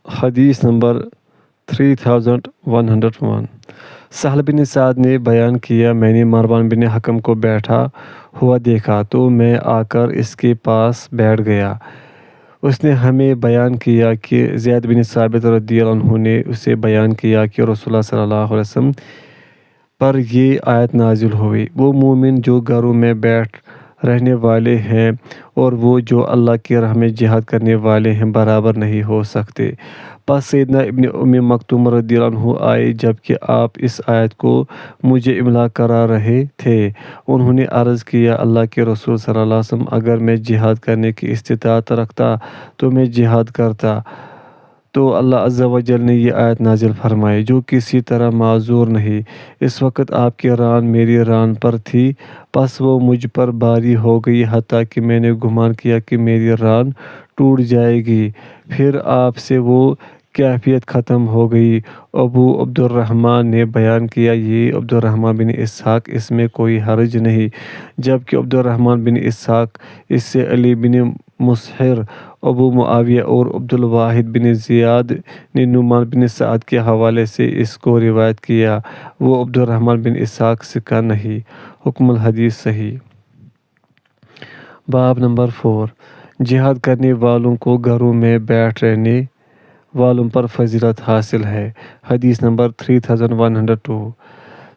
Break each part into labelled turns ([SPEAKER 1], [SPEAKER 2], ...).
[SPEAKER 1] حدیث نمبر 3101۔ سہل بن سعد نے بیان کیا، میں نے مروان بن حکم کو بیٹھا ہوا دیکھا تو میں آ کر اس کے پاس بیٹھ گیا۔ اس نے ہمیں بیان کیا کہ زید بن ثابت رضی اللہ عنہ نے اسے بیان کیا کہ رسول اللہ صلی اللہ علیہ وسلم پر یہ آیت نازل ہوئی، وہ مومن جو گھروں میں بیٹھ رہنے والے ہیں اور وہ جو اللہ کی راہ میں جہاد کرنے والے ہیں برابر نہیں ہو سکتے۔ پس سیدنا ابن ام مکتوم رضی اللہ عنہ آئے جبکہ آپ اس آیت کو مجھے املا کرا رہے تھے۔ انہوں نے عرض کیا، اللہ کے رسول صلی اللہ علیہ وسلم، اگر میں جہاد کرنے کی استطاعت رکھتا تو میں جہاد کرتا۔ تو اللہ عز و جل نے یہ آیت نازل فرمائی جو کسی طرح معذور نہیں۔ اس وقت آپ کی ران میری ران پر تھی، پس وہ مجھ پر باری ہو گئی حتیٰ کہ میں نے گمان کیا کہ میری ران ٹوٹ جائے گی۔ پھر آپ سے وہ کیفیت ختم ہو گئی۔ ابو عبد الرحمن نے بیان کیا، یہ عبد الرحمن بن اسحاق، اس میں کوئی حرج نہیں، جبکہ عبد الرحمن بن اسحاق اس سے علی بن مسہر، ابو معاویہ اور عبد الواحد بن زیاد نے نعمان بن سعد کے حوالے سے اس کو روایت کیا، وہ عبد الرحمن بن اسحاق ثقہ نہیں۔ حکم الحدیث صحیح۔ باب نمبر 4، جہاد کرنے والوں کو گھروں میں بیٹھ رہنے والوں پر فضیلت حاصل ہے۔ حدیث نمبر 3102۔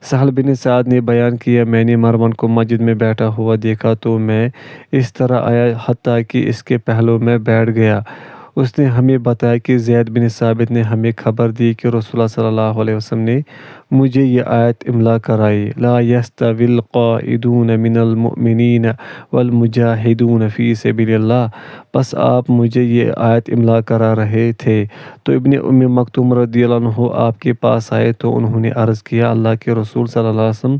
[SPEAKER 1] سہل بن سعد نے بیان کیا، میں نے مروان کو مسجد میں بیٹھا ہوا دیکھا تو میں اس طرح آیا حتیٰ کہ اس کے پہلو میں بیٹھ گیا۔ اس نے ہمیں بتایا کہ زید بن ثابت نے ہمیں خبر دی کہ رسول اللہ صلی اللہ علیہ وسلم نے مجھے یہ آیت املا کرائی، لا یستوی القاعدون من المؤمنین والمجاہدون فی سبیل اللہ۔ بس آپ مجھے یہ آیت املا کرا رہے تھے تو ابن ام مکتوم رضی اللہ عنہ آپ کے پاس آئے تو انہوں نے عرض کیا، اللہ کے رسول صلی اللہ علیہ وسلم،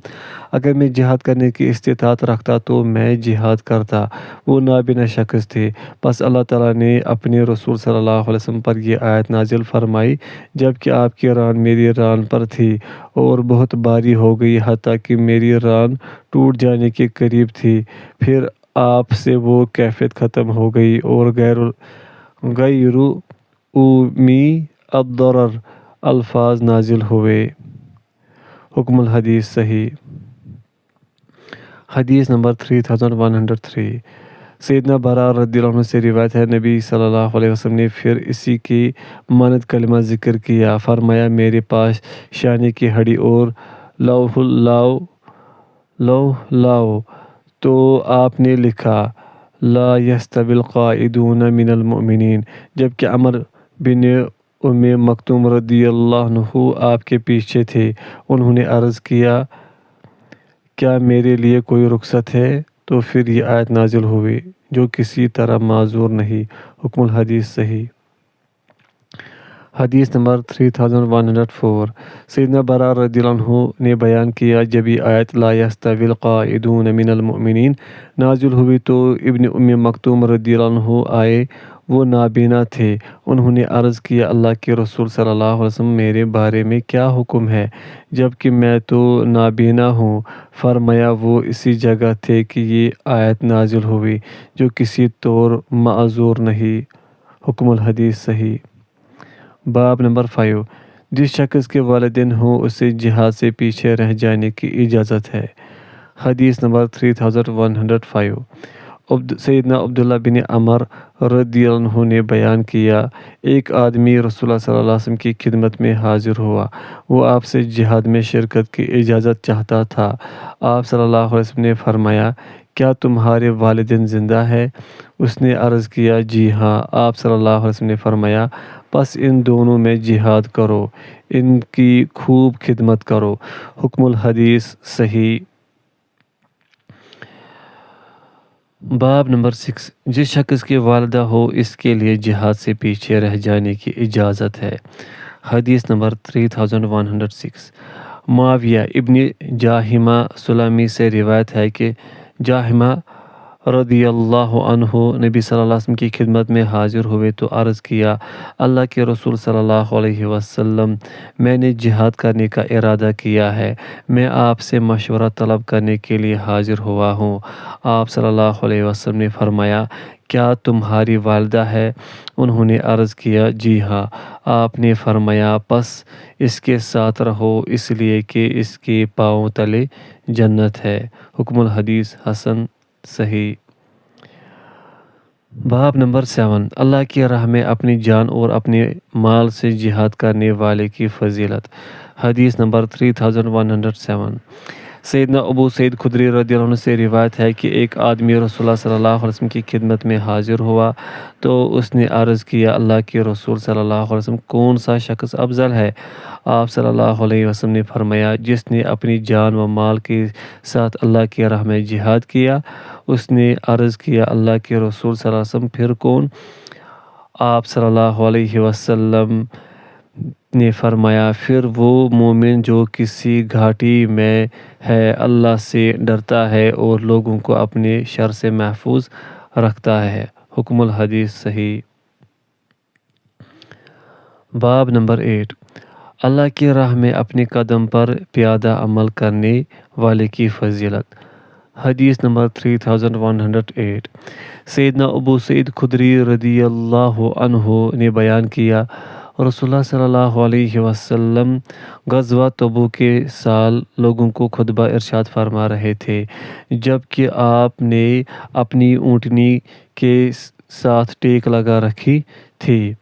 [SPEAKER 1] اگر میں جہاد کرنے کی استطاعت رکھتا تو میں جہاد کرتا۔ وہ نابینا شخص تھے۔ بس اللہ تعالیٰ نے اپنے رسول صلی اللہ علیہ وسلم پر یہ آیت نازل فرمائی جبکہ آپ کی ران میری ران پر تھی اور بہت باری ہو گئی حتیٰ کہ میری ران ٹوٹ جانے کے قریب تھی۔ پھر آپ سے وہ کیفیت ختم ہو گئی اور غیر اومی الضرر الفاظ نازل ہوئے۔ حکم الحدیث صحیح۔ حدیث نمبر 3103۔ سیدنا براء رضی اللہ عنہ سے روایت ہے، نبی صلی اللہ علیہ وسلم نے پھر اسی کی مانند کلمہ ذکر کیا، فرمایا، میرے پاس شانے کی ہڈی اور لوح لاؤ تو آپ نے لکھا، لا یستوی القاعدون من المؤمنین، جبکہ عمر بن ام مکتوم رضی اللہ عنہ آپ کے پیچھے تھے۔ انہوں نے عرض کیا، کیا میرے لیے کوئی رخصت ہے؟ تو پھر یہ آیت نازل ہوئی جو کسی طرح معذور نہیں۔ حکم الحدیث صحیح۔ حدیث نمبر 3104۔ سیدنا براء رضی اللہ عنہ نے بیان کیا، جب یہ آیت لا یستوی القاعدون من المؤمنین نازل ہوئی تو ابن ام مکتوم رضی اللہ عنہ آئے، وہ نابینا تھے۔ انہوں نے عرض کیا، اللہ کے رسول صلی اللہ علیہ وسلم، میرے بارے میں کیا حکم ہے جبکہ میں تو نابینا ہوں؟ فرمایا، وہ اسی جگہ تھے کہ یہ آیت نازل ہوئی جو کسی طور معذور نہیں۔ حکم الحدیث صحیح۔ باب نمبر 5، جس شخص کے والدین ہوں اسے جہاد سے پیچھے رہ جانے کی اجازت ہے۔ حدیث نمبر 3105۔ سیدنا عبداللہ بن عمر رضی اللہ عنہ نے بیان کیا، ایک آدمی رسول اللہ صلی اللہ علیہ وسلم کی خدمت میں حاضر ہوا، وہ آپ سے جہاد میں شرکت کی اجازت چاہتا تھا۔ آپ صلی اللہ علیہ وسلم نے فرمایا، کیا تمہارے والدین زندہ ہیں؟ اس نے عرض کیا، جی ہاں۔ آپ صلی اللہ علیہ وسلم نے فرمایا، پس ان دونوں میں جہاد کرو، ان کی خوب خدمت کرو۔ حکم الحدیث صحیح۔ باب نمبر 6، جس شخص کی والدہ ہو اس کے لیے جہاد سے پیچھے رہ جانے کی اجازت ہے۔ حدیث نمبر 3106۔ معاویہ ابن جاہمہ سلمی سے روایت ہے کہ جاہمہ رضی اللہ عنہ نبی صلی اللہ علیہ وسلم کی خدمت میں حاضر ہوئے تو عرض کیا، اللہ کے رسول صلی اللہ علیہ وسلم، میں نے جہاد کرنے کا ارادہ کیا ہے، میں آپ سے مشورہ طلب کرنے کے لیے حاضر ہوا ہوں۔ آپ صلی اللہ علیہ وسلم نے فرمایا، کیا تمہاری والدہ ہے؟ انہوں نے عرض کیا، جی ہاں۔ آپ نے فرمایا، پس اس کے ساتھ رہو، اس لیے کہ اس کے پاؤں تلے جنت ہے۔ حکم الحدیث حسن صحیح۔ باب نمبر 7، اللہ کی راہ میں اپنی جان اور اپنے مال سے جہاد کرنے والے کی فضیلت۔ حدیث نمبر 3107۔ سیدنا ابو سعید خدری رضی اللہ عنہ سے روایت ہے کہ ایک آدمی رسول اللہ صلی اللہ علیہ وسلم کی خدمت میں حاضر ہوا تو اس نے عرض کیا، اللہ کے رسول صلی اللہ علیہ وسلم، کون سا شخص افضل ہے؟ آپ صلی اللہ علیہ وسلم نے فرمایا، جس نے اپنی جان و مال کے ساتھ اللہ کی راہ میں جہاد کیا۔ اس نے عرض کیا، اللہ کے رسول صلی اللہ علیہ وسلم، پھر کون؟ آپ صلی اللہ علیہ وسلم نے فرمایا، پھر وہ مومن جو کسی گھاٹی میں ہے، اللہ سے ڈرتا ہے اور لوگوں کو اپنے شر سے محفوظ رکھتا ہے۔ حکم الحدیث صحیح۔ باب نمبر 8، اللہ کی راہ میں اپنے قدم پر پیادہ عمل کرنے والے کی فضیلت۔ حدیث نمبر 3108۔ سیدنا ابو سعید خدری رضی اللہ عنہ نے بیان کیا، رسول اللہ صلی اللہ علیہ وسلم غزوہ تبوک کے سال لوگوں کو خطبہ ارشاد فرما رہے تھے، جبکہ آپ نے اپنی اونٹنی کے ساتھ ٹیک لگا رکھی تھی،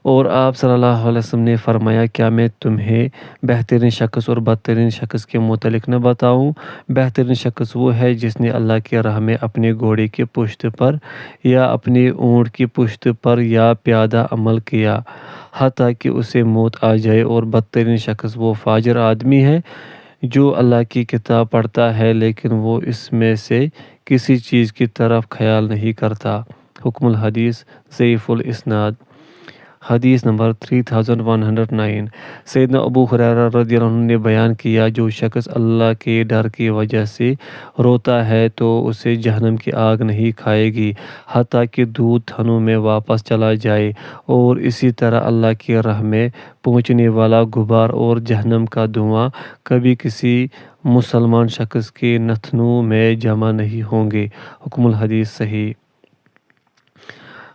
[SPEAKER 1] اور آپ صلی اللہ علیہ وسلم نے فرمایا، کیا میں تمہیں بہترین شخص اور بدترین شخص کے متعلق نہ بتاؤں؟ بہترین شخص وہ ہے جس نے اللہ کی راہ میں اپنے گھوڑے کی پشت پر یا اپنے اونٹ کی پشت پر یا پیادہ عمل کیا حتیٰ کہ اسے موت آ جائے، اور بدترین شخص وہ فاجر آدمی ہے جو اللہ کی کتاب پڑھتا ہے لیکن وہ اس میں سے کسی چیز کی طرف خیال نہیں کرتا۔ حکم الحدیث ضعیف الاسناد۔ حدیث نمبر 3109۔ سیدنا ابو ہریرہ رضی اللہ عنہ نے بیان کیا، جو شخص اللہ کے ڈر کی وجہ سے روتا ہے تو اسے جہنم کی آگ نہیں کھائے گی حتیٰ کہ دودھ تھنوں میں واپس چلا جائے، اور اسی طرح اللہ کی راہ میں پہنچنے والا غبار اور جہنم کا دھواں کبھی کسی مسلمان شخص کے نتنوں میں جمع نہیں ہوں گے۔ حکم الحدیث صحیح۔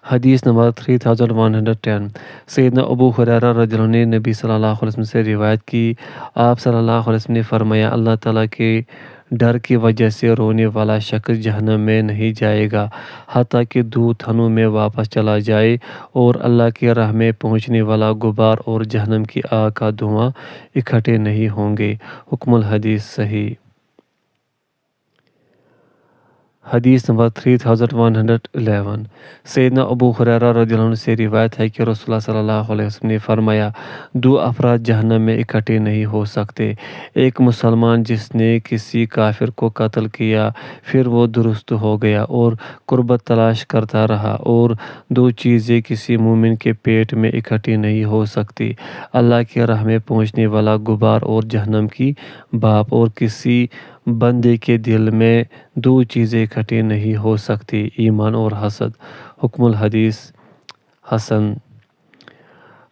[SPEAKER 1] حدیث نمبر 3110۔ سیدنا ابو ہریرہ رضی اللہ عنہ نے نبی صلی اللہ علیہ وسلم سے روایت کی، آپ صلی اللہ علیہ وسلم نے فرمایا، اللہ تعالیٰ کے ڈر کی وجہ سے رونے والا شخص جہنم میں نہیں جائے گا حتیٰ کہ دودھ تھنوں میں واپس چلا جائے، اور اللہ کی راہ میں پہنچنے والا غبار اور جہنم کی آگ کا دھواں اکٹھے نہیں ہوں گے۔ حکم الحدیث صحیح۔ حدیث نمبر 3111۔ سیدنا ابو ہریرہ رضی اللہ عنہ سے روایت ہے کہ رسول اللہ صلی اللہ علیہ وسلم نے فرمایا، دو افراد جہنم میں اکٹھے نہیں ہو سکتے، ایک مسلمان جس نے کسی کافر کو قتل کیا پھر وہ درست ہو گیا اور قربت تلاش کرتا رہا، اور دو چیزیں کسی مومن کے پیٹ میں اکٹھی نہیں ہو سکتی، اللہ کی راہ میں پہنچنے والا غبار اور جہنم کی بھاپ، اور کسی بندے کے دل میں دو چیزیں اکٹھی نہیں ہو سکتی، ایمان اور حسد۔ حکم الحدیث حسن۔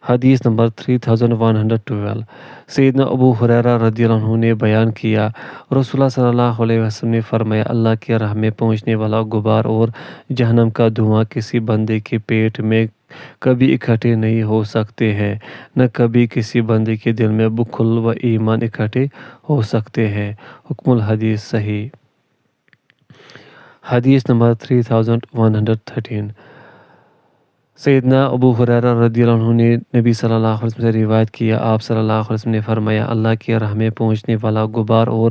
[SPEAKER 1] حدیث نمبر 3112۔ سیدنا ابو ہریرہ رضی اللہ عنہ نے بیان کیا، رسول اللہ صلی اللہ علیہ وسلم نے فرمایا، اللہ کی راہ میں پہنچنے والا غبار اور جہنم کا دھواں کسی بندے کے پیٹ میں کبھی اکٹھے نہیں ہو سکتے ہیں، نہ کبھی کسی بندے کے دل میں بخل و ایمان اکٹھے ہو سکتے ہیں۔ حکم الحدیث صحیح۔ حدیث نمبر 3113۔ سیدنا ابو ہریرہ رضی اللہ عنہ نے نبی صلی اللہ علیہ وسلم سے روایت کیا، آپ صلی اللہ علیہ وسلم نے فرمایا، اللہ کی راہ میں پہنچنے والا غبار اور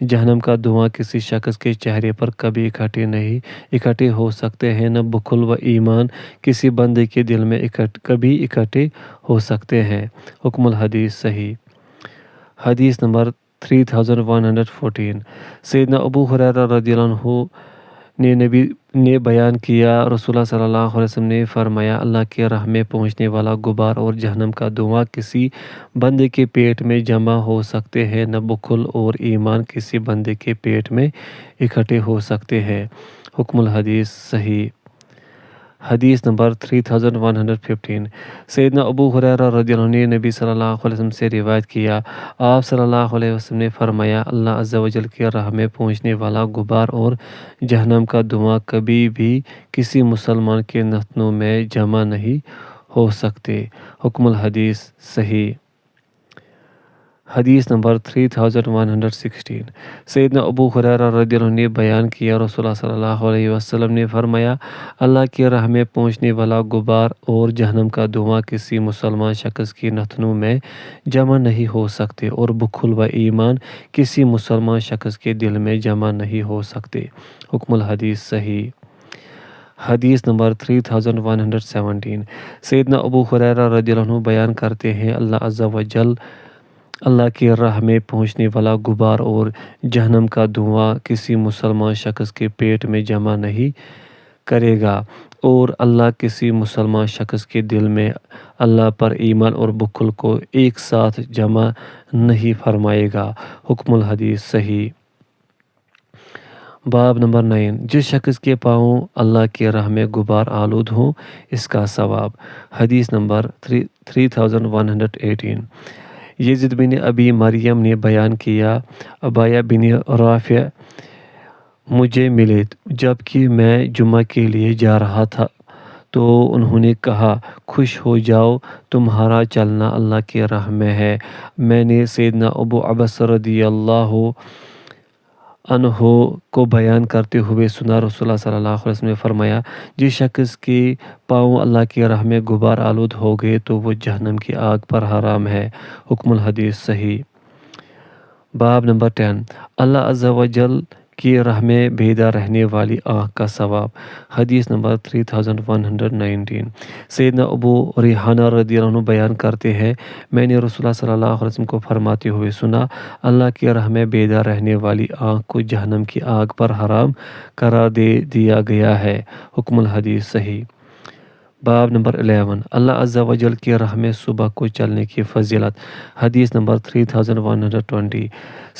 [SPEAKER 1] جہنم کا دھواں کسی شخص کے چہرے پر کبھی اکٹھے ہو سکتے ہیں، نہ بخل و ایمان کسی بندے کے دل میں کبھی اکٹھے ہو سکتے ہیں۔ حکم الحدیث صحیح۔ حدیث نمبر 3114۔ سیدنا ابو ہریرہ رضی اللہ عنہ نے بیان کیا، رسول اللہ صلی اللہ علیہ وسلم نے فرمایا، اللہ کی راہ میں پہنچنے والا غبار اور جہنم کا دھواں کسی بندے کے پیٹ میں جمع ہو سکتے ہیں، نہ بخل اور ایمان کسی بندے کے پیٹ میں اکٹھے ہو سکتے ہیں۔ حکم الحدیث صحیح۔ حدیث نمبر 3115 سیدنا ابو ہریرہ رضی اللہ عنہ نے نبی صلی اللہ علیہ وسلم سے روایت کیا، آپ صلی اللہ علیہ وسلم نے فرمایا، اللہ عز و جل کی راہ میں پہنچنے والا غبار اور جہنم کا دھواں کبھی بھی کسی مسلمان کے نتنوں میں جمع نہیں ہو سکتے۔ حکم الحدیث صحیح۔ حدیث نمبر 3116 سیدنا ابو ہریرہ رضی اللہ عنہ نے بیان کیا، رسول اللہ صلی اللہ علیہ وسلم نے فرمایا، اللہ کی راہ میں پہنچنے والا غبار اور جہنم کا دھواں کسی مسلمان شخص کی نتنوں میں جمع نہیں ہو سکتے اور بخل و ایمان کسی مسلمان شخص کے دل میں جمع نہیں ہو سکتے۔ حکم الحدیث صحیح۔ حدیث نمبر 3117 سیدنا ابو ہریرہ رضی اللہ عنہ بیان کرتے ہیں، اللہ عز و جل اللہ کی راہ میں پہنچنے والا غبار اور جہنم کا دھواں کسی مسلمان شخص کے پیٹ میں جمع نہیں کرے گا اور اللہ کسی مسلمان شخص کے دل میں اللہ پر ایمان اور بخل کو ایک ساتھ جمع نہیں فرمائے گا۔ حکم الحدیث صحیح۔ باب نمبر 9 جس شخص کے پاؤں اللہ کی راہ میں غبار آلود ہوں اس کا ثواب۔ حدیث نمبر 3118 یزید بن ابی مریم نے بیان کیا، ابایہ بن رافع مجھے ملے جبکہ میں جمعہ کے لیے جا رہا تھا تو انہوں نے کہا، خوش ہو جاؤ، تمہارا چلنا اللہ کی راہ میں ہے۔ میں نے سیدنا ابو عبس رضی اللہ عنہ کو بیان کرتے ہوئے سنا، رسول اللہ صلی اللہ علیہ وسلم نے فرمایا، جس شخص کے پاؤں اللہ کی راہ میں غبار آلود ہو گئے تو وہ جہنم کی آگ پر حرام ہے۔ حکم الحدیث صحیح۔ باب نمبر 10 اللہ عز و جل کی راہ میں بیدار رہنے والی آنکھ کا ثواب۔ حدیث نمبر 3119 سیدنا ابو ریحانہ رضی اللہ عنہ بیان کرتے ہیں، میں نے رسول اللہ صلی اللہ علیہ وسلم کو فرماتے ہوئے سنا، اللہ کی راہ میں بیدار رہنے والی آنکھ کو جہنم کی آگ پر حرام قرار دے دیا گیا ہے۔ حکم الحدیث صحیح۔ باب نمبر 11 اللہ عز و جل کی راہ میں صبح کو چلنے کی فضیلت۔ حدیث نمبر 3120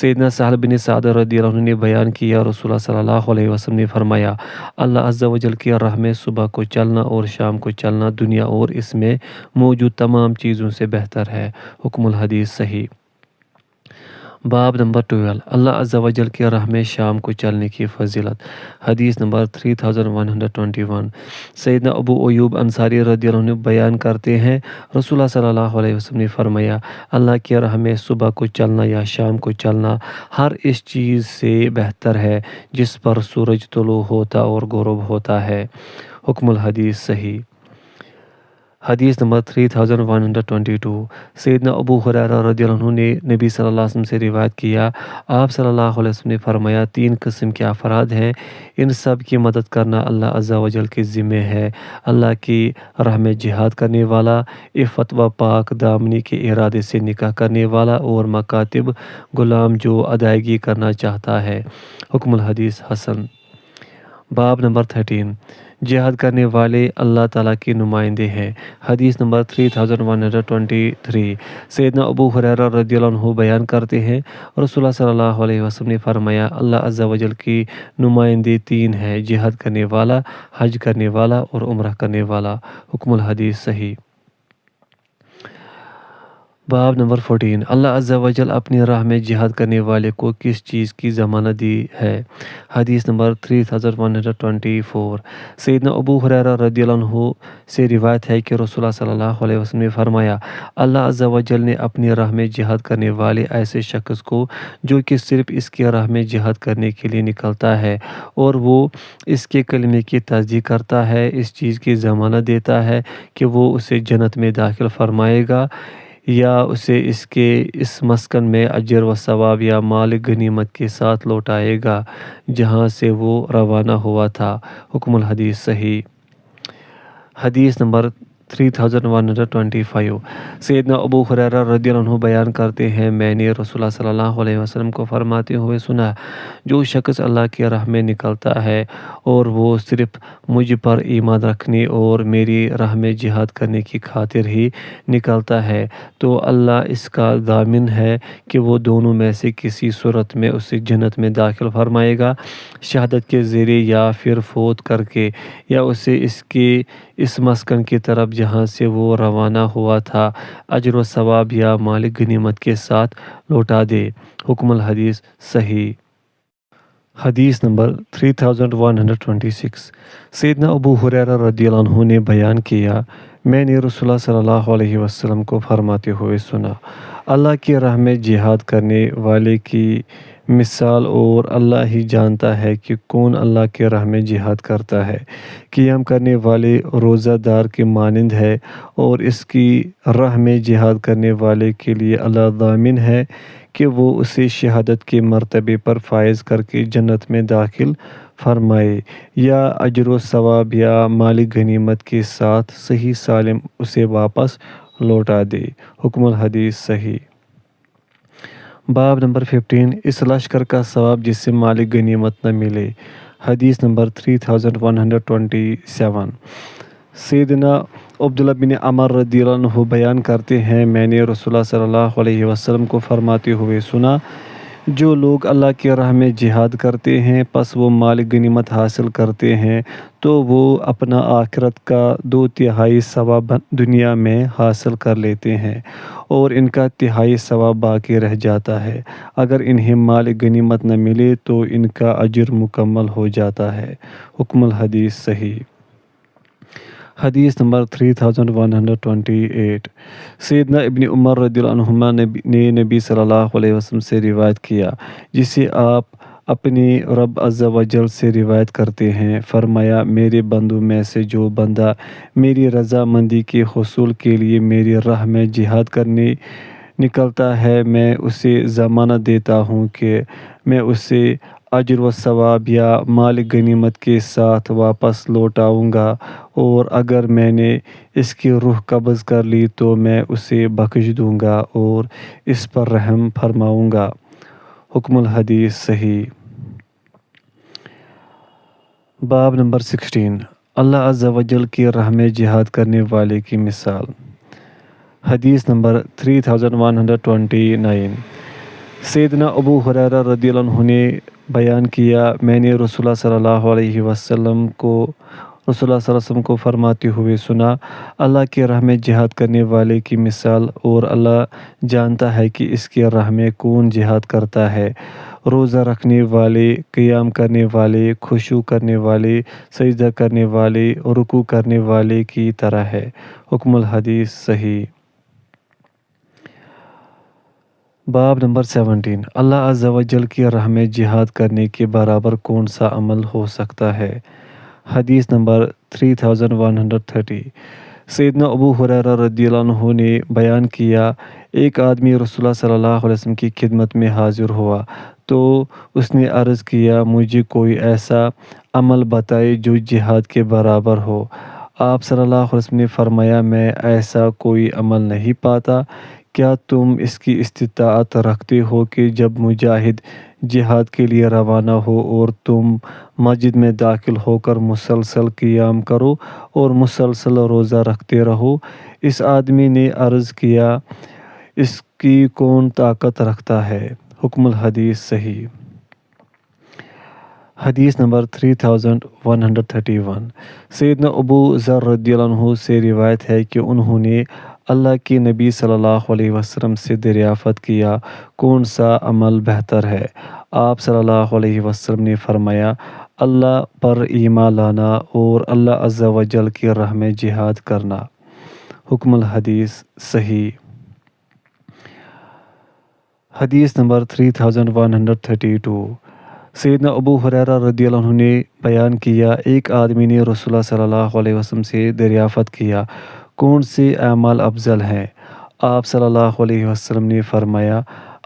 [SPEAKER 1] سیدنا سہل بن سعد رضی اللہ عنہ نے بیان کیا، رسول اللہ صلی اللہ علیہ وسلم نے فرمایا، اللہ عز و جل کی راہ میں صبح کو چلنا اور شام کو چلنا دنیا اور اس میں موجود تمام چیزوں سے بہتر ہے۔ حکم الحدیث صحیح۔ باب نمبر 12 اللہ عز و جل کی راہ میں شام کو چلنے کی فضیلت۔ حدیث نمبر 3121 سیدنا ابو ایوب انصاری رضی اللہ عنہ بیان کرتے ہیں، رسول اللہ صلی اللہ علیہ وسلم نے فرمایا، اللہ کی راہ میں صبح کو چلنا یا شام کو چلنا ہر اس چیز سے بہتر ہے جس پر سورج طلوع ہوتا اور غروب ہوتا ہے۔ حکم الحدیث صحیح۔ حدیث نمبر 3122 سیدنا ابو ہریرہ رضی اللہ عنہ نے نبی صلی اللہ علیہ وسلم سے روایت کیا، آپ صلی اللہ علیہ وسلم نے فرمایا، 3 قسم کے افراد ہیں، ان سب کی مدد کرنا اللہ عز و جل کے ذمہ ہے، اللہ کی راہ میں جہاد کرنے والا، عفت و پاک دامنی کے ارادے سے نکاح کرنے والا اور مکاتب غلام جو ادائیگی کرنا چاہتا ہے۔ حکم الحدیث حسن۔ باب نمبر 13 جہاد کرنے والے اللہ تعالیٰ کے نمائندے ہیں۔ حدیث نمبر 3123 سیدنا ابو ہریرہ رضی اللہ عنہ بیان کرتے ہیں، رسول اللہ صلی اللہ علیہ وسلم نے فرمایا، اللہ عز و جل کی نمائندے 3 ہیں، جہاد کرنے والا، حج کرنے والا اور عمرہ کرنے والا۔ حکم الحدیث صحیح۔ باب نمبر 14 اللہ عز و جل اپنی راہ میں جہاد کرنے والے کو کس چیز کی ضمانت دی ہے۔ حدیث نمبر 3124 سیدنا ابو ہریرہ رضی اللہ عنہ سے روایت ہے کہ رسول اللہ صلی اللہ علیہ وسلم نے فرمایا، اللہ عز و جل نے اپنی راہ میں جہاد کرنے والے ایسے شخص کو جو کہ صرف اس کی راہ میں جہاد کرنے کے لیے نکلتا ہے اور وہ اس کے کلمے کی تصدیق کرتا ہے، اس چیز کی ضمانت دیتا ہے کہ وہ اسے جنت میں داخل فرمائے گا یا اسے اس کے اس مسکن میں اجر و ثواب یا مال غنیمت کے ساتھ لوٹائے گا جہاں سے وہ روانہ ہوا تھا۔ حکم الحدیث صحیح۔ حدیث نمبر 3125 سیدنا ابو ہریرہ رضی اللہ عنہ بیان کرتے ہیں، میں نے رسول اللہ صلی اللہ علیہ وسلم کو فرماتے ہوئے سنا، جو شخص اللہ کی راہ میں نکلتا ہے اور وہ صرف مجھ پر ایمان رکھنے اور میری راہ میں جہاد کرنے کی خاطر ہی نکلتا ہے تو اللہ اس کا ضامن ہے کہ وہ دونوں میں سے کسی صورت میں اسے جنت میں داخل فرمائے گا، شہادت کے ذریعے یا پھر فوت کر کے، یا اسے اس مسکن کی طرف جہاں سے وہ روانہ ہوا تھا اجر و ثواب یا مال غنیمت کے ساتھ لوٹا دے۔ حکم الحدیث صحیح۔ حدیث نمبر 3126 سیدنا ابو ہریرہ رضی اللہ عنہ نے بیان کیا، میں نے رسول اللہ صلی اللہ علیہ وسلم کو فرماتے ہوئے سنا، اللہ کی راہ میں جہاد کرنے والے کی مثال اور اللہ ہی جانتا ہے کہ کون اللہ کی راہ میں جہاد کرتا ہے، قیام کرنے والے روزہ دار کے مانند ہے، اور اس کی راہ میں جہاد کرنے والے کے لیے اللہ ضامن ہے کہ وہ اسے شہادت کے مرتبے پر فائز کر کے جنت میں داخل فرمائے، یا اجر و ثواب یا مال غنیمت کے ساتھ صحیح سالم اسے واپس لوٹا دے۔ حکم الحدیث صحیح۔ باب نمبر 15 اس لشکر کا ثواب جس سے مال غنیمت نہ ملے۔ حدیث نمبر 3127 سیدنا عبداللہ بن عمر رضی اللہ عنہ بیان کرتے ہیں، میں نے رسول اللہ صلی اللہ علیہ وسلم کو فرماتے ہوئے سنا، جو لوگ اللہ کی راہ میں جہاد کرتے ہیں پس وہ مال غنیمت حاصل کرتے ہیں تو وہ اپنا آخرت کا 2/3 ثواب دنیا میں حاصل کر لیتے ہیں، اور ان کا 1/3 ثواب باقی رہ جاتا ہے۔ اگر انہیں مال غنیمت نہ ملے تو ان کا اجر مکمل ہو جاتا ہے۔ حکم الحدیث صحیح۔ حدیث نمبر 3128 سیدنا ابن عمر رضی اللہ عنہما نے نبی صلی اللہ علیہ وسلم سے روایت کیا، جسے آپ اپنے رب عز و جل سے روایت کرتے ہیں، فرمایا، میرے بندوں میں سے جو بندہ میری رضامندی کے حصول کے لیے میری راہ میں جہاد کرنے نکلتا ہے، میں اسے ضمانت دیتا ہوں کہ میں اسے اجر و ثواب یا مال غنیمت کے ساتھ واپس لوٹاؤں گا، اور اگر میں نے اس کی روح قبض کر لی تو میں اسے بخش دوں گا اور اس پر رحم فرماؤں گا۔ حکم الحدیث صحیح۔ باب نمبر 16 اللہ عز و جل کی راہ میں جہاد کرنے والے کی مثال۔ حدیث نمبر 3129 سیدنا ابو ہریرہ رضی اللہ عنہ نے بیان کیا، میں نے رسول اللہ صلی اللہ علیہ وسلم کو فرماتے ہوئے سنا، اللہ کی راہ میں جہاد کرنے والے کی مثال، اور اللہ جانتا ہے کہ اس کی راہ میں کون جہاد کرتا ہے، روزہ رکھنے والے، قیام کرنے والے، خشوع کرنے والے، سجدہ کرنے والے، رکوع کرنے والے کی طرح ہے۔ حکم الحدیث صحیح۔ باب نمبر 17 اللہ عز و جل کی راہ میں جہاد کرنے کے برابر کون سا عمل ہو سکتا ہے۔ حدیث نمبر 3130 سیدنا ابو ہریرہ رضی اللہ عنہ نے بیان کیا، ایک آدمی رسول اللہ صلی اللہ علیہ وسلم کی خدمت میں حاضر ہوا تو اس نے عرض کیا، مجھے کوئی ایسا عمل بتائے جو جہاد کے برابر ہو۔ آپ صلی اللہ علیہ وسلم نے فرمایا، میں ایسا کوئی عمل نہیں پاتا، کیا تم اس کی استطاعت رکھتے ہو کہ جب مجاہد جہاد کے لیے روانہ ہو اور تم مسجد میں داخل ہو کر مسلسل قیام کرو اور مسلسل روزہ رکھتے رہو؟ اس آدمی نے عرض کیا، اس کی کون طاقت رکھتا ہے؟ حکم الحدیث صحیح۔ حدیث نمبر 3131 سیدنا ابو ذر رضی اللہ عنہ سے روایت ہے کہ انہوں نے اللہ کے نبی صلی اللہ علیہ وسلم سے دریافت کیا، کون سا عمل بہتر ہے؟ آپ صلی اللہ علیہ وسلم نے فرمایا، اللہ پر ایمان لانا اور اللہ عز و جل کی راہ میں جہاد کرنا۔ حکم الحدیث صحیح۔ حدیث نمبر 3132 سیدنا ابو ہریرہ رضی اللہ عنہ نے بیان کیا، ایک آدمی نے رسول اللہ صلی اللہ علیہ وسلم سے دریافت کیا، کون سے اعمال افضل ہیں؟ آپ صلی اللہ علیہ وسلم نے فرمایا،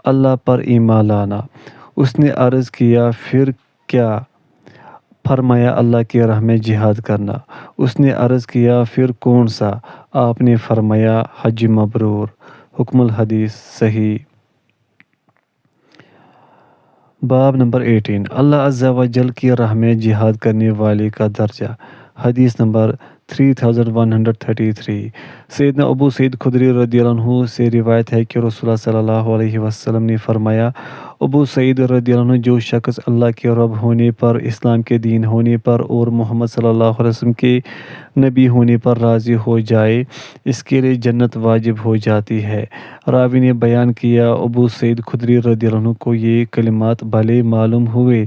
[SPEAKER 1] اللہ پر ایمان لانا۔ اس نے عرض کیا، پھر کیا؟ فرمایا اللہ کی راہ میں جہاد کرنا۔ اس نے عرض کیا پھر کون سا؟ آپ نے فرمایا حج مبرور۔ حکم الحدیث صحیح۔ باب نمبر 18 اللہ عز و جل کی راہ میں جہاد کرنے والے کا درجہ۔ حدیث نمبر 3133 سیدنا ابو سعید خدری رضی اللہ عنہ سے روایت ہے کہ رسول اللہ صلی اللہ علیہ وسلم نے فرمایا، ابو سعید رضی اللہ عنہ جو شخص اللہ کے رب ہونے پر، اسلام کے دین ہونے پر اور محمد صلی اللہ علیہ وسلم کے نبی ہونے پر راضی ہو جائے، اس کے لیے جنت واجب ہو جاتی ہے۔ راوی نے بیان کیا، ابو سعید خدری رضی اللہ عنہ کو یہ کلمات بھلے معلوم ہوئے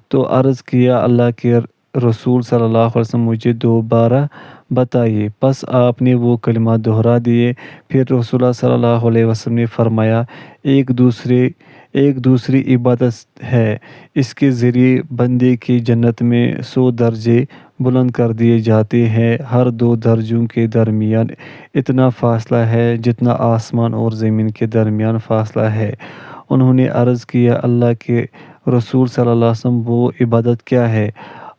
[SPEAKER 1] تو عرض کیا، اللہ کے رسول صلی اللہ علیہ وسلم مجھے دوبارہ بتائیے۔ پس آپ نے وہ کلمات دہرا دیے۔ پھر رسول اللہ صلی اللہ علیہ وسلم نے فرمایا، ایک دوسری عبادت ہے، اس کے ذریعے بندے کی جنت میں 100 درجے بلند کر دیے جاتے ہیں۔ ہر 2 درجوں کے درمیان اتنا فاصلہ ہے جتنا آسمان اور زمین کے درمیان فاصلہ ہے۔ انہوں نے عرض کیا، اللہ کے رسول صلی اللہ علیہ وسلم وہ عبادت کیا ہے؟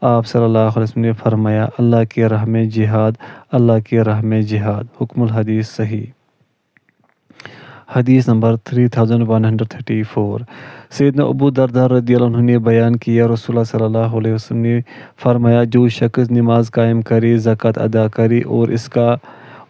[SPEAKER 1] آپ صلی اللہ علیہ وسلم نے فرمایا، اللہ کی راہ میں جہاد، اللہ کی راہ میں جہاد۔ حکم الحدیث صحیح۔ حدیث نمبر 3134 سیدنا ابو درداء رضی اللہ عنہ نے بیان کیا، رسول اللہ صلی اللہ علیہ وسلم نے فرمایا، جو شخص نماز قائم کرے، زکوٰۃ ادا کرے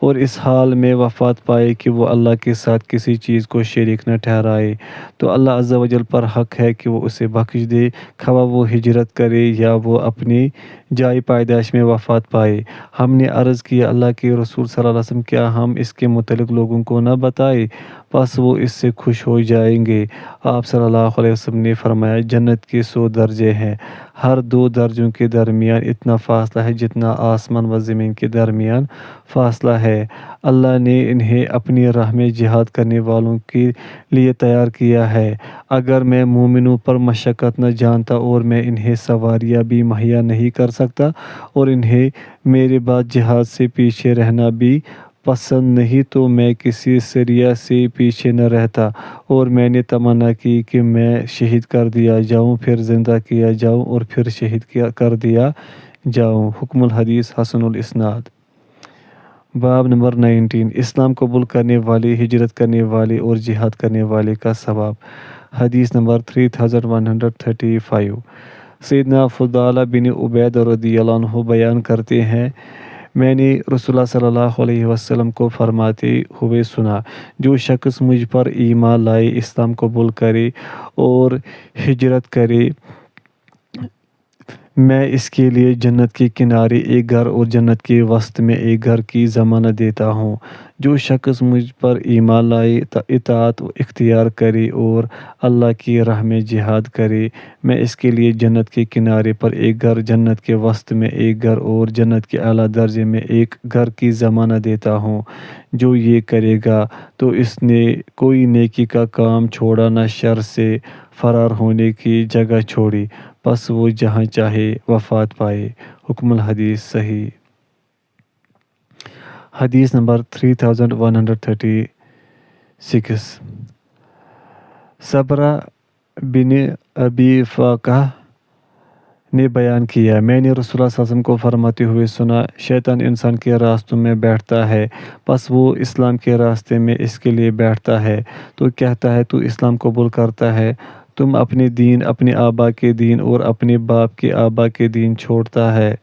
[SPEAKER 1] اور اس حال میں وفات پائے کہ وہ اللہ کے ساتھ کسی چیز کو شریک نہ ٹھہرائے، تو اللہ عز و جل پر حق ہے کہ وہ اسے بخش دے، خواہ وہ ہجرت کرے یا وہ اپنی جائے پیدائش میں وفات پائے۔ ہم نے عرض کیا، اللہ کے رسول صلی اللہ علیہ وسلم کیا ہم اس کے متعلق لوگوں کو نہ بتائیں؟ پس وہ اس سے خوش ہو جائیں گے۔ آپ صلی اللہ علیہ وسلم نے فرمایا، جنت کے 100 درجے ہیں، ہر 2 درجوں کے درمیان اتنا فاصلہ ہے جتنا آسمان و زمین کے درمیان فاصلہ ہے۔ اللہ نے انہیں اپنی راہ میں جہاد کرنے والوں کے لیے تیار کیا ہے۔ اگر میں مومنوں پر مشقت نہ جانتا اور میں انہیں سواریاں بھی مہیا نہیں کر سکتا اور انہیں میرے بعد جہاد سے پیچھے رہنا بھی پسند نہیں تو میں کسی سریہ سے پیچھے نہ رہتا، اور میں نے تمنا کی کہ میں شہید کر دیا جاؤں، پھر زندہ کیا جاؤں اور پھر شہید کر دیا جاؤں۔ حکم الحدیث حسن الاسناد۔ باب نمبر 19 اسلام قبول کرنے والے، ہجرت کرنے والے اور جہاد کرنے والے کا ثواب۔ حدیث نمبر 3135 سیدنا فضالہ بن عبید رضی اللہ عنہ بیان کرتے ہیں، میں نے رسول اللہ صلی اللہ علیہ وسلم کو فرماتے ہوئے سنا، جو شخص مجھ پر ایمان لائے، اسلام قبول کرے اور ہجرت کرے، میں اس کے لیے جنت کے کنارے ایک گھر اور جنت کے وسط میں ایک گھر کی ضمانت دیتا ہوں۔ جو شخص مجھ پر ایمان لائے، اطاعت اختیار کرے اور اللہ کی راہ میں جہاد کرے، میں اس کے لیے جنت کے کنارے پر ایک گھر، جنت کے وسط میں ایک گھر اور جنت کے اعلیٰ درجے میں ایک گھر کی ضمانت دیتا ہوں۔ جو یہ کرے گا تو اس نے کوئی نیکی کا کام چھوڑا، نہ شر سے فرار ہونے کی جگہ چھوڑی، پس وہ جہاں چاہے وفات پائے۔ حکم الحدیث صحیح۔ حدیث نمبر 3136 صبرہ بن ابی فاقہ نے بیان کیا، میں نے رسول اللہ صلی اللہ علیہ وسلم کو فرماتے ہوئے سنا، شیطان انسان کے راستوں میں بیٹھتا ہے، پس وہ اسلام کے راستے میں اس کے لیے بیٹھتا ہے تو کہتا ہے، تو اسلام قبول کرتا ہے؟ تم اپنے دین، اپنے آبا کے دین اور اپنے باپ کے آبا کے دین چھوڑتا ہے،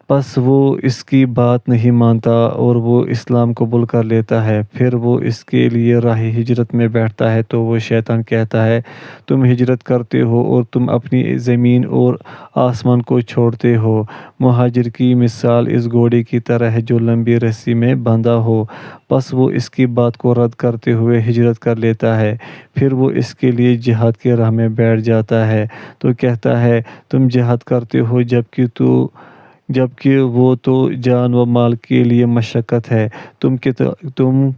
[SPEAKER 1] پس وہ اس کی بات نہیں مانتا اور وہ اسلام قبول کر لیتا ہے، پھر وہ اس کے لیے راہ ہجرت میں بیٹھتا ہے تو وہ شیطان کہتا ہے، تم ہجرت کرتے ہو اور تم اپنی زمین اور آسمان کو چھوڑتے ہو۔ مہاجر کی مثال اس گھوڑے کی طرح ہے جو لمبی رسی میں بندھا ہو، پس وہ اس کی بات کو رد کرتے ہوئے ہجرت کر لیتا ہے، پھر وہ اس کے لیے جہاد کی راہ میں بیٹھ جاتا ہے تو کہتا ہے، تم جہاد کرتے ہو جبکہ وہ تو جان و مال کے لیے مشقت ہے، تم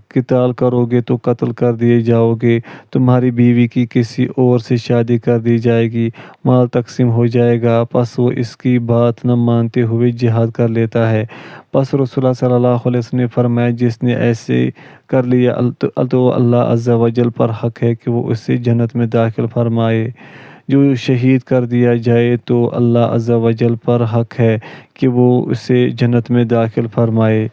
[SPEAKER 1] قتال کرو گے تو قتل کر دیے جاؤ گے، تمہاری بیوی کی کسی اور سے شادی کر دی جائے گی، مال تقسیم ہو جائے گا، پس وہ اس کی بات نہ مانتے ہوئے جہاد کر لیتا ہے۔ پس رسول اللہ صلی اللہ علیہ وسلم نے فرمایا، جس نے ایسے کر لیا تو اللہ عز و جل پر حق ہے کہ وہ اسے جنت میں داخل فرمائے۔ جو شہید کر دیا جائے تو اللہ عز و جل پر حق ہے کہ وہ اسے جنت میں داخل فرمائے،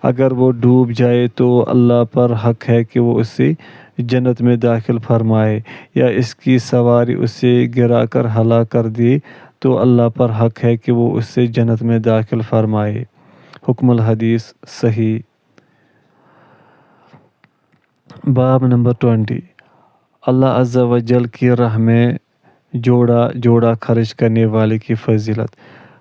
[SPEAKER 1] اگر وہ ڈوب جائے تو اللہ پر حق ہے کہ وہ اسے جنت میں داخل فرمائے، یا اس کی سواری اسے گرا کر ہلاک کر دے تو اللہ پر حق ہے کہ وہ اسے جنت میں داخل فرمائے۔ حکم الحدیث صحیح۔ باب نمبر 20، اللہ عز و جل کی راہ میں جوڑا جوڑا خرچ کرنے والے کی فضیلت۔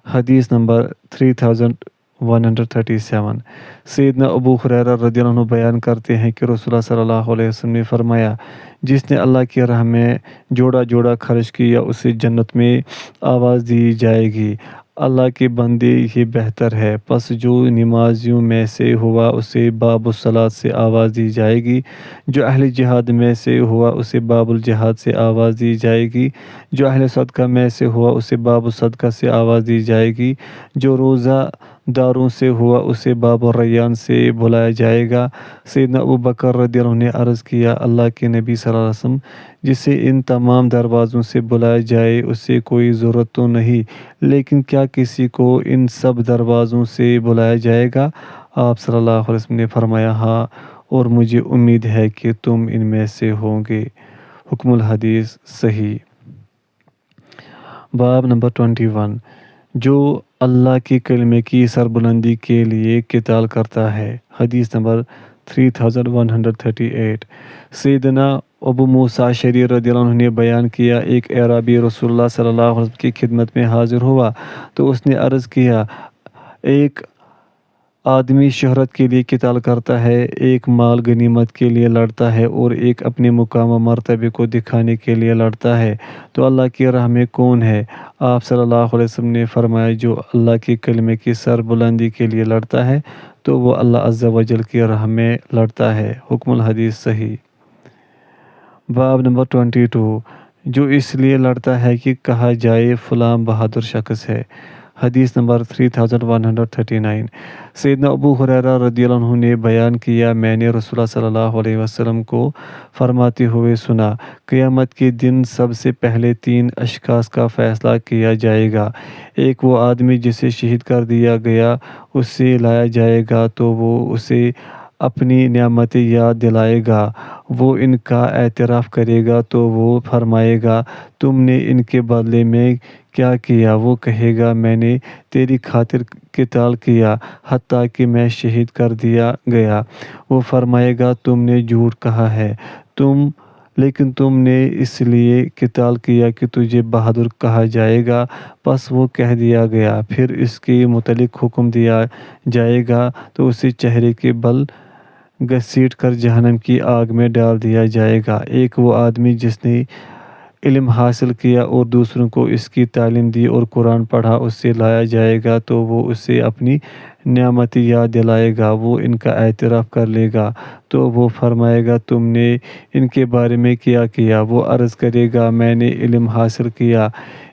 [SPEAKER 1] حدیث نمبر 3137، سیدنا ابو ہریرہ رضی اللہ عنہ بیان کرتے ہیں کہ رسول اللہ صلی اللہ علیہ وسلم نے فرمایا، جس نے اللہ کی راہ میں جوڑا جوڑا خرچ کیا اسے جنت میں آواز دی جائے گی، اللہ کے بندے یہ بہتر ہے، پس جو نمازیوں میں سے ہوا اسے باب الصلاۃ سے آواز دی جائے گی، جو اہل جہاد میں سے ہوا اسے باب الجہاد سے آواز دی جائے گی، جو اہل صدقہ میں سے ہوا اسے باب الصدقہ سے آواز دی جائے گی، جو روزہ داروں سے ہوا اسے باب الریان سے بلایا جائے گا۔ سیدنا ابو بکر رضی اللہ عنہ نے عرض کیا، اللہ کے نبی صلی اللہ علیہ وسلم، جسے ان تمام دروازوں سے بلایا جائے اسے کوئی ضرورت تو نہیں، لیکن کیا کسی کو ان سب دروازوں سے بلایا جائے گا؟ آپ صلی اللہ علیہ وسلم نے فرمایا، ہاں، اور مجھے امید ہے کہ تم ان میں سے ہوں گے۔ حکم الحدیث صحیح۔ باب نمبر 21، جو اللہ کے کلمے کی سربلندی کے لیے قتال کرتا ہے۔ حدیث نمبر 3138، سیدنا ابو موسیٰ اشعری رضی اللہ عنہ نے بیان کیا، ایک اعرابی رسول اللہ صلی اللہ علیہ وسلم کی خدمت میں حاضر ہوا تو اس نے عرض کیا، ایک آدمی شہرت کے لیے قتال کرتا ہے، ایک مال غنیمت کے لیے لڑتا ہے، اور ایک اپنے مقام و مرتبے کو دکھانے کے لیے لڑتا ہے، تو اللہ کی راہ میں کون ہے؟ آپ صلی اللہ علیہ وسلم نے فرمایا، جو اللہ کے کلمے کی سر بلندی کے لیے لڑتا ہے تو وہ اللہ عز و جل کی راہ میں لڑتا ہے۔ حکم الحدیث صحیح۔ باب نمبر 22، جو اس لیے لڑتا ہے کہ کہا جائے فلاں بہادر شخص ہے۔ حدیث نمبر 3139، سیدنا ابو ہریرہ رضی اللہ عنہ نے بیان کیا، میں نے رسول اللہ صلی اللہ علیہ وسلم کو فرماتے ہوئے سنا، قیامت کے دن سب سے پہلے 3 اشخاص کا فیصلہ کیا جائے گا، ایک وہ آدمی جسے شہید کر دیا گیا، اسے لایا جائے گا تو وہ اسے اپنی نعمتیں یاد دلائے گا، وہ ان کا اعتراف کرے گا تو وہ فرمائے گا، تم نے ان کے بدلے میں کیا کیا؟ وہ کہے گا، میں نے تیری خاطر قتال کیا حتیٰ کہ میں شہید کر دیا گیا۔ وہ فرمائے گا، تم نے جھوٹ کہا ہے، لیکن تم نے اس لیے قتال کیا کہ تجھے بہادر کہا جائے گا، پس وہ کہہ دیا گیا۔ پھر اس کے متعلق حکم دیا جائے گا تو اسے چہرے کے بل گھسیٹ کر جہنم کی آگ میں ڈال دیا جائے گا۔ ایک وہ آدمی جس نے علم حاصل کیا اور دوسروں کو اس کی تعلیم دی اور قرآن پڑھا، اسے لایا جائے گا تو وہ اسے اپنی نعمتیں یاد دلائے گا، وہ ان کا اعتراف کر لے گا تو وہ فرمائے گا، تم نے ان کے بارے میں کیا کیا؟ وہ عرض کرے گا، میں نے علم حاصل کیا،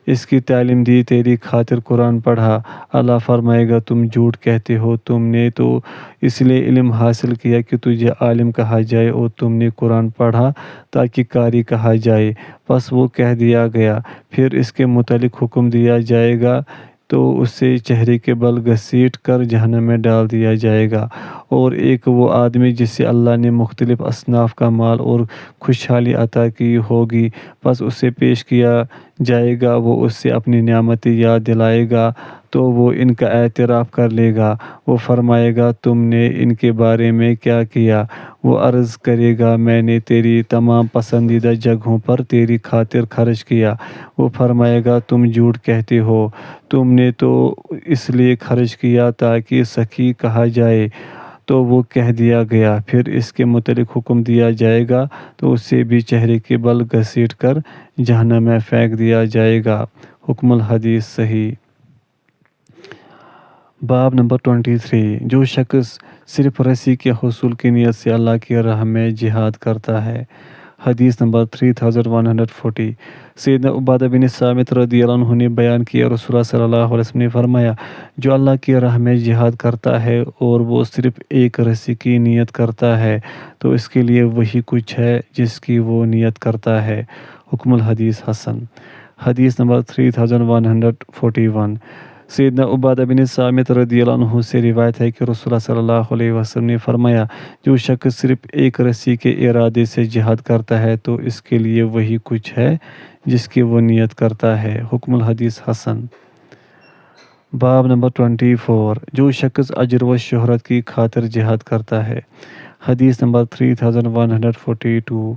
[SPEAKER 1] اس کی تعلیم دی، تیری خاطر قرآن پڑھا۔ اللہ فرمائے گا، تم جھوٹ کہتے ہو، تم نے تو اس لیے علم حاصل کیا کہ تجھے عالم کہا جائے اور تم نے قرآن پڑھا تاکہ قاری کہا جائے، پس وہ کہہ دیا گیا۔ پھر اس کے متعلق حکم دیا جائے گا تو اسے چہرے کے بل گھسیٹ کر جہنم میں ڈال دیا جائے گا۔ اور ایک وہ آدمی جسے اللہ نے مختلف اصناف کا مال اور خوشحالی عطا کی ہوگی، پس اسے پیش کیا جائے گا، وہ اس سے اپنی نعمتیں یاد دلائے گا تو وہ ان کا اعتراف کر لے گا۔ وہ فرمائے گا، تم نے ان کے بارے میں کیا کیا؟ وہ عرض کرے گا، میں نے تیری تمام پسندیدہ جگہوں پر تیری خاطر خرچ کیا۔ وہ فرمائے گا، تم جھوٹ کہتے ہو، تم نے تو اس لیے خرچ کیا تاکہ سخی کہا جائے، تو وہ کہہ دیا گیا۔ پھر اس کے متعلق حکم دیا جائے گا تو اسے بھی چہرے کے بل گھسیٹ کر جہنم میں پھینک دیا جائے گا۔ حکم الحدیث صحیح۔ باب نمبر 23، جو شخص صرف رسی کے حصول کی نیت سے اللہ کی راہ میں جہاد کرتا ہے۔ حدیث نمبر 3140، سیدنا عبادہ بن صامت رضی اللہ عنہ نے بیان کیا، رسول اللہ صلی اللہ علیہ وسلم نے فرمایا، جو اللہ کی راہ میں جہاد کرتا ہے اور وہ صرف ایک رسی کی نیت کرتا ہے تو اس کے لیے وہی کچھ ہے جس کی وہ نیت کرتا ہے۔ حکم الحدیث حسن۔ حدیث نمبر 3141۔ سیدنا عبادہ بن صامت رضی اللہ عنہ سے روایت ہے کہ رسول اللہ صلی اللہ علیہ وسلم نے فرمایا، جو شخص صرف ایک رسی کے ارادے سے جہاد کرتا ہے تو اس کے لیے وہی کچھ ہے جس کی وہ نیت کرتا ہے۔ حکم الحدیث حسن۔ باب نمبر 24۔ جو شخص اجر و شہرت کی خاطر جہاد کرتا ہے۔ حدیث نمبر 3142۔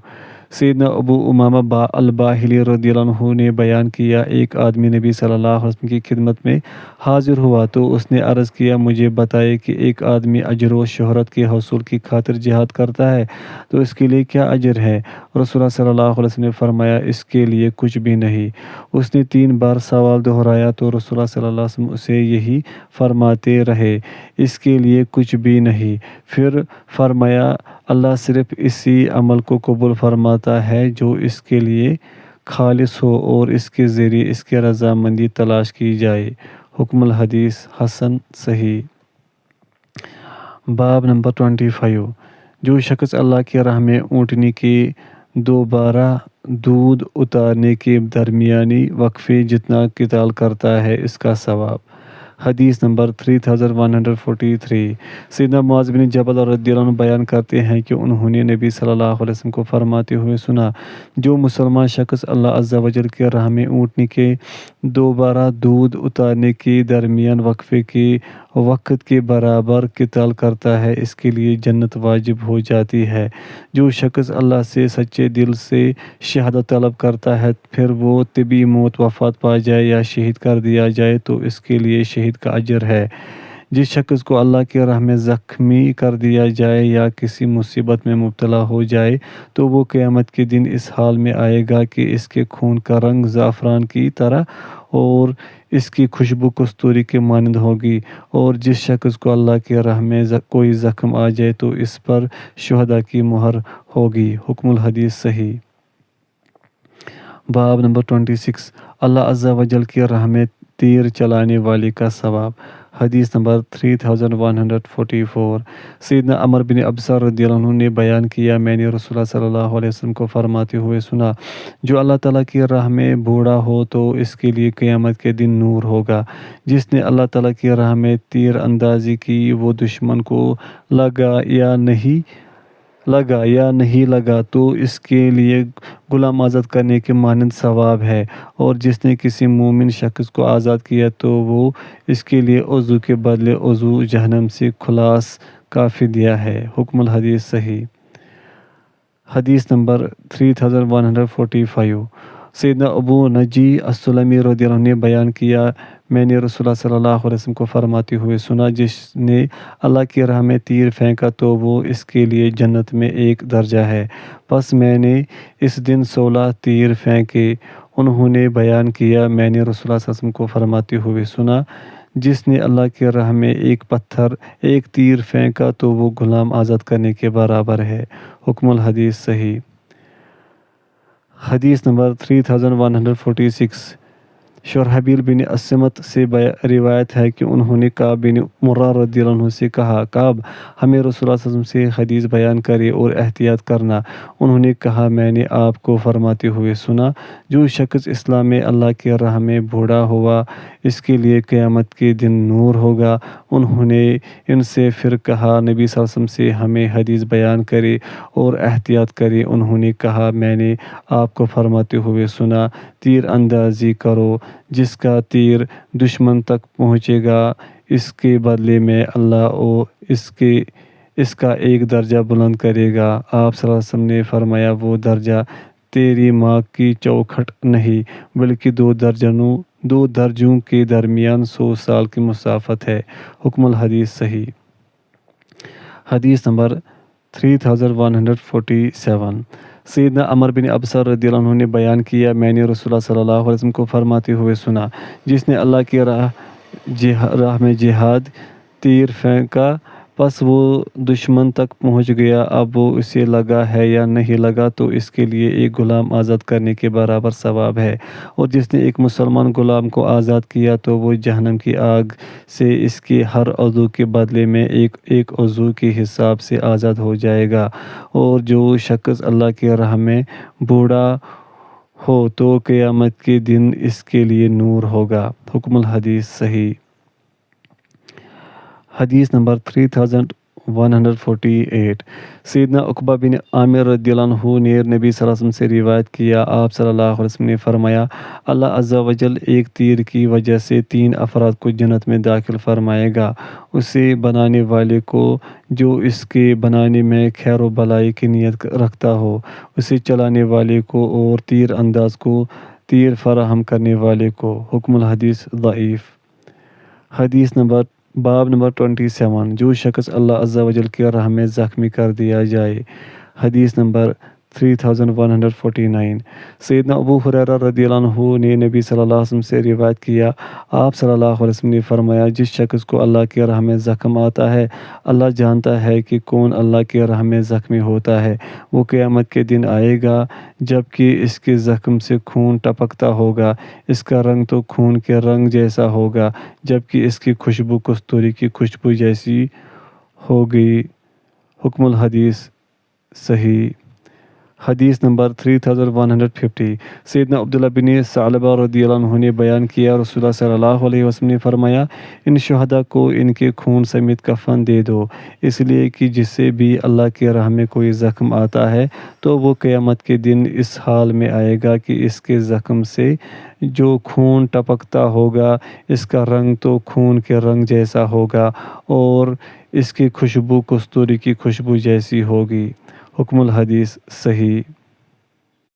[SPEAKER 1] سیدنا ابو امامہ الباہلی رضی اللہ عنہ نے بیان کیا، ایک آدمی نبی صلی اللہ علیہ وسلم کی خدمت میں حاضر ہوا تو اس نے عرض کیا، مجھے بتائے کہ ایک آدمی اجر و شہرت کے حصول کی خاطر جہاد کرتا ہے تو اس کے لیے کیا اجر ہے؟ رسول اللہ صلی اللہ علیہ وسلم نے فرمایا، اس کے لیے کچھ بھی نہیں۔ اس نے 3 بار سوال دہرایا تو رسول اللہ صلی اللہ علیہ وسلم اسے یہی فرماتے رہے، اس کے لیے کچھ بھی نہیں۔ پھر فرمایا، اللہ صرف اسی عمل کو قبول فرماتا ہے جو اس کے لیے خالص ہو اور اس کے ذریعے اس کی رضامندی تلاش کی جائے۔ حکم الحدیث حسن صحیح۔ باب نمبر 25۔ جو شخص اللہ کی راہ میں اونٹنی کے دوبارہ دودھ اتارنے کے درمیانی وقفے جتنا قتال کرتا ہے، اس کا ثواب۔ حدیث نمبر 3143۔ سیدنا معاذ بن جبل رضی اللہ عنہ بیان کرتے ہیں کہ انہوں نے نبی صلی اللہ علیہ وسلم کو فرماتے ہوئے سنا، جو مسلمان شخص اللہ عز و جل کی راہ میں اونٹنی کے دوبارہ دودھ اتارنے کے درمیان وقفے کے وقت کے برابر قتال کرتا ہے، اس کے لیے جنت واجب ہو جاتی ہے۔ جو شخص اللہ سے سچے دل سے شہادت طلب کرتا ہے، پھر وہ طبی موت وفات پا جائے یا شہید کر دیا جائے تو اس کے لیے شہید کا اجر ہے۔ جس شخص کو اللہ کی راہ میں زخمی کر دیا جائے یا کسی مصیبت میں مبتلا ہو جائے تو وہ قیامت کے دن اس حال میں آئے گا کہ اس کے خون کا رنگ زعفران کی طرح اور اس کی خوشبو کستوری کے مانند ہوگی، اور جس شخص کو اللہ کی راہ میں کوئی زخم آ جائے تو اس پر شہداء کی مہر ہوگی۔ حکم الحدیث صحیح۔ باب نمبر 26۔ اللہ عز و جل کی راہ میں تیر چلانے والے کا ثواب۔ حدیث نمبر 3144۔ سیدنا عمر بن ابسہ رضی اللہ عنہ نے بیان کیا، میں نے رسول اللہ صلی اللہ علیہ وسلم کو فرماتے ہوئے سنا، جو اللہ تعالیٰ کی راہ میں بوڑھا ہو تو اس کے لیے قیامت کے دن نور ہوگا۔ جس نے اللہ تعالیٰ کی راہ میں تیر اندازی کی، وہ دشمن کو لگا یا نہیں لگا تو اس کے لیے غلام آزاد کرنے کے مانند ثواب ہے، اور جس نے کسی مومن شخص کو آزاد کیا تو وہ اس کے لیے عضو کے بدلے عضو جہنم سے خلاص کا فدیہ ہے۔ حکم الحدیث صحیح۔ حدیث نمبر 3145۔ سیدنا ابو نجی السلمی رضی اللہ عنہ نے بیان کیا، میں نے رسول اللہ صلی اللہ علیہ وسلم کو فرماتے ہوئے سنا، جس نے اللہ کی راہ میں تیر پھینکا تو وہ اس کے لیے جنت میں ایک درجہ ہے۔ پس میں نے اس دن 16 تیر پھینکے۔ انہوں نے بیان کیا، میں نے رسول اللہ صلی اللہ علیہ وسلم کو فرماتے ہوئے سنا، جس نے اللہ کی راہ میں ایک تیر پھینکا تو وہ غلام آزاد کرنے کے برابر ہے۔ حکم الحدیث صحیح۔ حدیث نمبر 3146۔ شرحبیل بن اسمت سے روایت ہے کہ انہوں نے کعب بن مرہ رضی اللہ عنہ سے کہا، کعب ہمیں رسول اللہ صلی اللہ علیہ وسلم سے حدیث بیان کرے اور احتیاط کرنا۔ انہوں نے کہا، میں نے آپ کو فرماتے ہوئے سنا، جو شخص اسلام میں اللہ کی راہ میں بوڑھا ہوا اس کے لیے قیامت کے دن نور ہوگا۔ انہوں نے ان سے پھر کہا، نبی صلی اللہ علیہ وسلم سے ہمیں حدیث بیان کرے اور احتیاط کرے۔ انہوں نے کہا، میں نے آپ کو فرماتے ہوئے سنا، تیر اندازی کرو، جس کا تیر دشمن تک پہنچے گا اس کے بدلے میں اللہ اس کا ایک درجہ بلند کرے گا۔ آپ صلی اللہ علیہ وسلم نے فرمایا، وہ درجہ تیری ماں کی چوکھٹ نہیں بلکہ 2 درجوں کے درمیان 100 سال کی مسافت ہے۔ حکم الحدیث صحیح۔ حدیث نمبر 3147۔ سیدنا عمر بن ابسہ رضی اللہ عنہ نے بیان کیا، میں نے رسول اللہ صلی اللہ علیہ وسلم کو فرماتے ہوئے سنا، جس نے اللہ کی راہ میں جہاد تیر پھینکا پس وہ دشمن تک پہنچ گیا، اب وہ اسے لگا ہے یا نہیں لگا تو اس کے لیے ایک غلام آزاد کرنے کے برابر ثواب ہے، اور جس نے ایک مسلمان غلام کو آزاد کیا تو وہ جہنم کی آگ سے اس کے ہر عضو کے بدلے میں ایک عضو کے حساب سے آزاد ہو جائے گا۔ اور جو شخص اللہ کی راہ میں بوڑھا ہو تو قیامت کے دن اس کے لیے نور ہوگا۔ حکم الحدیث صحیح۔ حدیث نمبر 3148۔ سیدنا عقبہ بن عامر رضی اللہ عنہ نے نبی صلی اللہ علیہ وسلم سے روایت کیا، آپ صلی اللہ علیہ وسلم نے فرمایا، اللہ عز و جل ایک تیر کی وجہ سے 3 افراد کو جنت میں داخل فرمائے گا، اسے بنانے والے کو جو اس کے بنانے میں خیر و بھلائی کی نیت رکھتا ہو، اسے چلانے والے کو اور تیر انداز کو تیر فراہم کرنے والے کو۔ حکم الحدیث ضعیف۔ حدیث نمبر باب نمبر 27۔ جو شخص اللہ عز و جل کی راہ میں زخمی کر دیا جائے۔ حدیث نمبر 3149۔ سیدنا ابو ہریرہ رضی اللہ عنہ نے نبی صلی اللہ علیہ وسلم سے روایت کیا، آپ صلی اللہ علیہ وسلم نے فرمایا، جس شخص کو اللہ کی راہ میں زخم آتا ہے، اللہ جانتا ہے کہ کون اللہ کی راہ میں زخمی ہوتا ہے، وہ قیامت کے دن آئے گا جبکہ اس کے زخم سے خون ٹپکتا ہوگا، اس کا رنگ تو خون کے رنگ جیسا ہوگا جبکہ اس کی خوشبو کستوری کی خوشبو جیسی ہوگی۔ حکم الحدیث صحیح۔ حدیث نمبر 3150۔ سیدنا عبداللہ بن ثعلبہ رضی اللہ عنہ نے بیان کیا، رسول اللہ صلی اللہ علیہ وسلم نے فرمایا، ان شہداء کو ان کے خون سمیت کفن دے دو، اس لیے کہ جس سے بھی اللہ کی راہ میں کوئی زخم آتا ہے تو وہ قیامت کے دن اس حال میں آئے گا کہ اس کے زخم سے جو خون ٹپکتا ہوگا، اس کا رنگ تو خون کے رنگ جیسا ہوگا اور اس کی خوشبو کستوری کی خوشبو جیسی ہوگی۔ حکم الحدیث صحیح۔